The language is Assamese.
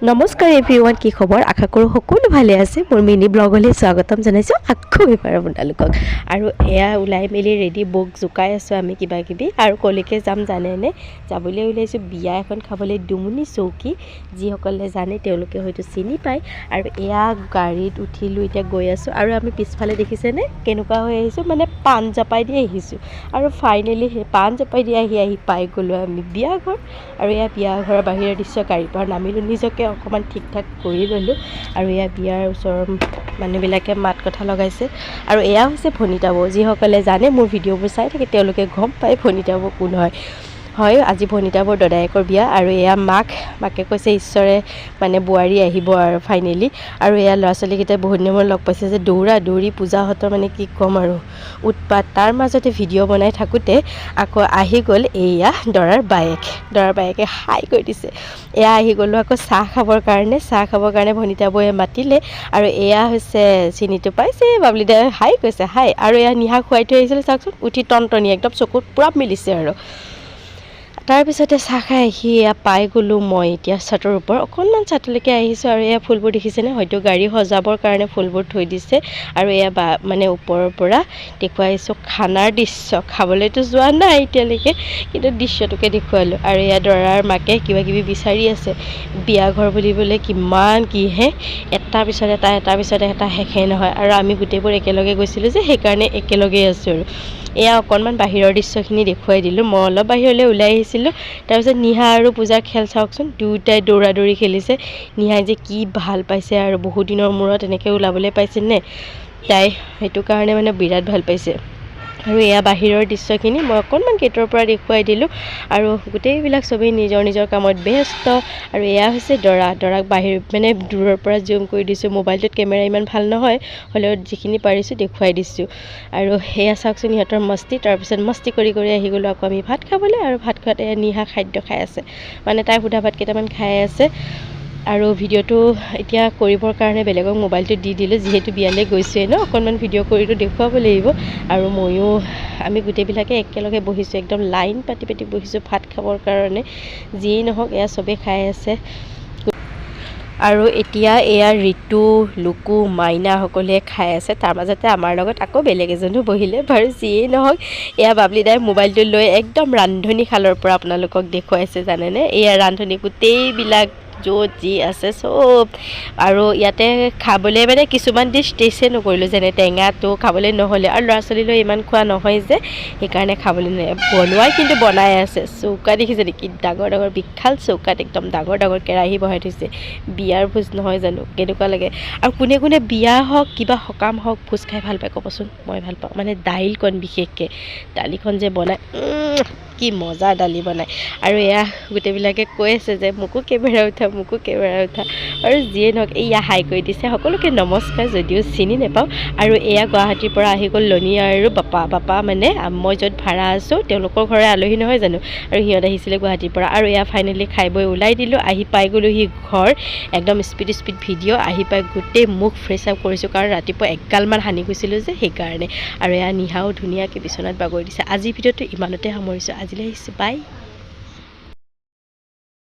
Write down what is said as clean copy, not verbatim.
নমস্কাৰ এভৰিৱান, কি খবৰ? আশা কৰোঁ সকলো ভালে আছে। মোৰ মিনি ব্লগলৈ স্বাগতম জনাইছোঁ আকৌ এবাৰ আপোনালোকক। আৰু এয়া ওলাই মেলি ৰেডি বুক জোকাই আছোঁ আমি কিবা কিবি। আৰু কলৈকে যাম জানেনে? যাবলৈ ওলাইছোঁ বিয়া এখন খাবলৈ ডুমুনি চৌকী। যিসকলে জানে তেওঁলোকে হয়তো চিনি পায়। আৰু এয়া গাড়ীত উঠিলোঁ, এতিয়া গৈ আছোঁ। আৰু আমি পিছফালে দেখিছেনে কেনেকুৱা হৈ আহিছোঁ, মানে পাণ জপাই দি আহিছোঁ। আৰু ফাইনেলি সেই পাণ জপাই দি আহি পাই গ'লোঁ আমি বিয়া ঘৰ। আৰু এয়া বিয়া ঘৰৰ বাহিৰৰ দৃশ্য, গাড়ীৰ পৰা নামিলোঁ, নিজকে অকণমান ঠিক ঠাক কৰি ল'লোঁ। আৰু এয়া বিয়াৰ ওচৰৰ মানুহবিলাকে মাত কথা লগাইছে। আৰু এয়া হৈছে ভনিতা বৌ। যিসকলে জানে মোৰ ভিডিঅ'বোৰ চাই থাকে তেওঁলোকে গম পায় ভনিতা বৌ কোন হয়। আজি ভনিতা বৌৰ দদায়েকৰ বিয়া। আৰু এয়া মাকে কৈছে ঈশ্বৰে মানে বোৱাৰী আহিব আৰু ফাইনেলি। আৰু এয়া ল'ৰা ছোৱালীকেইটাই বহুত দিনৰ মূৰত লগ পাইছে যে দৌৰি পূজাহঁতৰ মানে কি ক'ম আৰু উৎপাত। তাৰ মাজতে ভিডিঅ' বনাই থাকোঁতে আকৌ আহি গ'ল এয়া দৰাৰ বায়েকে হাই কৰি দিছে। এয়া আহি গ'লোঁ আকৌ চাহ খাবৰ কাৰণে ভনিতা বৌয়ে মাতিলে। আৰু এয়া হৈছে চিনিটো পাইছে, বাবলি দাই হাই কৈছে হাই। আৰু এয়া নিশা খুৱাই থৈ আহিছিলে চাওকচোন, উঠি টনটনি একদম চকুত পূৰা মিলিছে। আৰু তাৰপিছতে চাহ খাই আহি এয়া পাই গ'লোঁ মই এতিয়া চাটৰ ওপৰত, অকণমান চাটলৈকে আহিছোঁ। আৰু এয়া ফুলবোৰ দেখিছেনে? হয়তো গাড়ী সজাবৰ কাৰণে ফুলবোৰ থৈ দিছে। আৰু এয়া মানে ওপৰৰ পৰা দেখুৱাইছোঁ খানাৰ দৃশ্য। খাবলৈতো যোৱা নাই এতিয়ালৈকে, কিন্তু দৃশ্যটোকে দেখুৱালোঁ। আৰু এয়া দৰাৰ মাকে কিবা কিবি বিচাৰি আছে। বিয়া ঘৰ বুলিবলৈ কিমান কিহে, এটাৰ পিছত এটা শেষেই নহয়। আৰু আমি গোটেইবোৰ একেলগে গৈছিলোঁ যে সেইকাৰণে একেলগেই আছোঁ। আৰু এয়া অকণমান বাহিৰৰ দৃশ্যখিনি দেখুৱাই দিলোঁ। মই অলপ বাহিৰলৈ ওলাই আহিছিলোঁ। তাৰপিছত নিহা আৰু পূজাৰ খেল চাওকচোন, দুয়োটাই দৌৰা দৌৰি খেলিছে। নিহাই যে কি ভাল পাইছে, আৰু বহুত দিনৰ মূৰত এনেকৈ ওলাবলৈ পাইছে নে তাই, সেইটো কাৰণে মানে বিৰাট ভাল পাইছে। আৰু এয়া বাহিৰৰ দৃশ্যখিনি মই অকণমান গেটৰ পৰা দেখুৱাই দিলোঁ। আৰু গোটেইবিলাক চবেই নিজৰ কামত ব্যস্ত। আৰু এয়া হৈছে দৰাক বাহিৰ মানে দূৰৰ পৰা জুম কৰি দিছোঁ। মোবাইলটোত কেমেৰা ইমান ভাল নহয়, হ'লেও যিখিনি পাৰিছোঁ দেখুৱাই দিছোঁ। আৰু সেয়া চাওকচোন সিহঁতৰ মস্তি। তাৰপিছত মস্তি কৰি আহি গ'লোঁ আকৌ আমি ভাত খাবলৈ। আৰু ভাত খোৱাত এয়া নিশা খাদ্য খাই আছে, মানে তাই সুদা ভাত কেইটামান খাই আছে। আৰু ভিডিঅ'টো এতিয়া কৰিবৰ কাৰণে বেলেগক মোবাইলটো দি দিলোঁ, যিহেতু বিয়ালৈ গৈছোঁৱেই ন, অকণমান ভিডিঅ' কৰিটো দেখুৱাব লাগিব। আৰু আমি গোটেইবিলাকে একেলগে বহিছোঁ, একদম লাইন পাতি বহিছোঁ ভাত খাবৰ কাৰণে। যিয়েই নহওক এয়া চবেই খাই আছে। আৰু এতিয়া এয়া ঋতু, লুকু, মাইনা সকলোৱে খাই আছে। তাৰ মাজতে আমাৰ লগত আকৌ বেলেগ এজনো বহিলে বাৰু। যিয়েই নহওক এয়া বাবলি দাই মোবাইলটো লৈ একদম ৰান্ধনীশালৰ পৰা আপোনালোকক দেখুৱাইছে জানেনে। এয়া ৰান্ধনী গোটেইবিলাক য'ত যি আছে চব। আৰু ইয়াতে খাবলৈ মানে কিছুমান ডিছ টেষ্টে নকৰিলোঁ, যেনে টেঙাটো খাবলৈ নহ'লে। আৰু ল'ৰা ছোৱালীলৈ ইমান খোৱা নহয় যে সেইকাৰণে খাবলৈ বনোৱাই কিন্তু বনাই আছে। চৌকা দেখিছে নেকি? ডাঙৰ বিশাল চৌকাত একদম ডাঙৰ কেৰাহী বহাই থৈছে। বিয়াৰ ভোজ নহয় জানো, কেনেকুৱা লাগে। আৰু কোনে বিয়া হওক কিবা সকাম হওক ভোজ খাই ভাল পায় ক'বচোন? মই ভাল পাওঁ, মানে দাইলকণ বিশেষকৈ দালিখন যে বনায়, কি মজা দালি বনায়। আৰু এয়া গোটেইবিলাকে কৈ আছে যে মোকো কেমেৰা উঠা। আৰু যিয়ে নহওক এয়া হাই কৰি দিছে সকলোকে নমস্কাৰ, যদিও চিনি নাপাওঁ। আৰু এয়া গুৱাহাটীৰ পৰা আহি গ'ল লনি আৰু বাপা মানে মই য'ত ভাড়া আছোঁ তেওঁলোকৰ ঘৰে আলহী নহয় জানো। আৰু সিহঁত আহিছিলে গুৱাহাটীৰ পৰা। আৰু এয়া ফাইনেলি খাই বৈ ওলাই দিলোঁ, আহি পাই গ'লোহি ঘৰ। একদম স্পীড ভিডিঅ'। আহি পাই গোটেই মুখ ফ্ৰেছ আপ কৰিছোঁ, কাৰণ ৰাতিপুৱা এগালমান সানি গৈছিলোঁ যে সেইকাৰণে। আৰু এয়া নিহাও ধুনীয়াকৈ বিচনাত বাগৰি দিছে। আজিৰ ভিডিঅ'টো ইমানতে সামৰিছোঁ। আজিলৈ আহিছোঁ, বাই।